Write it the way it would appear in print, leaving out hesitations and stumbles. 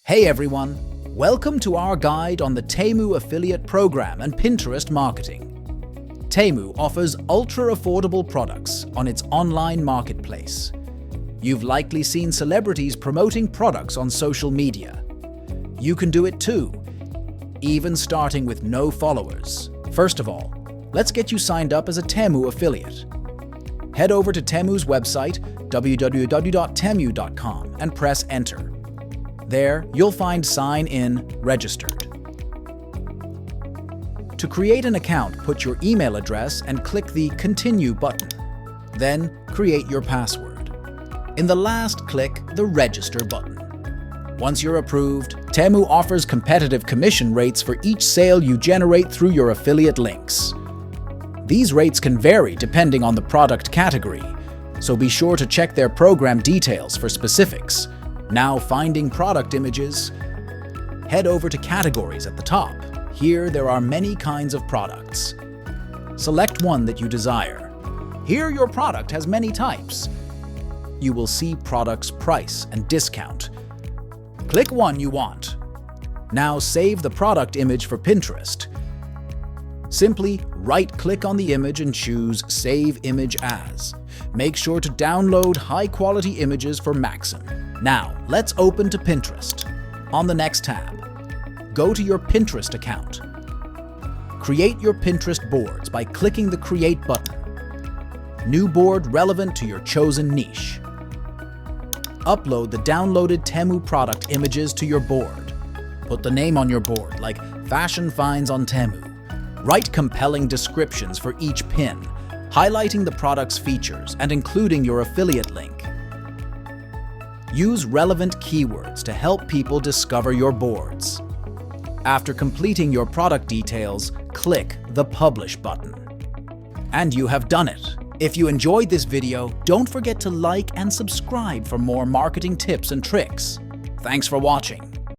Hey everyone, welcome to our guide on the Temu affiliate program and Pinterest marketing. Temu offers ultra-affordable products on its online marketplace. You've likely seen celebrities promoting products on social media. You can do it too, even starting with no followers. First of all, let's get you signed up as a Temu affiliate. Head over to Temu's website, www.temu.com, and press Enter. There, you'll find Sign In Registered. To create an account, put your email address and click the Continue button. Then, create your password. In the last, click the Register button. Once you're approved, Temu offers competitive commission rates for each sale you generate through your affiliate links. These rates can vary depending on the product category, so be sure to check their program details for specifics. Now finding product images, head over to Categories at the top. Here there are many kinds of products. Select one that you desire. Here your product has many types. You will see product's price and discount. Click one you want. Now save the product image for Pinterest. Simply right-click on the image and choose Save Image As. Make sure to download high-quality images for Maxim. Now, let's open to Pinterest. On the next tab, go to your Pinterest account. Create your Pinterest boards by clicking the Create button. New board relevant to your chosen niche. Upload the downloaded Temu product images to your board. Put the name on your board, like Fashion Finds on Temu. Write compelling descriptions for each pin, highlighting the product's features and including your affiliate link. Use relevant keywords to help people discover your boards. After completing your product details, click the Publish button. And you have done it. If you enjoyed this video, don't forget to like and subscribe for more marketing tips and tricks. Thanks for watching.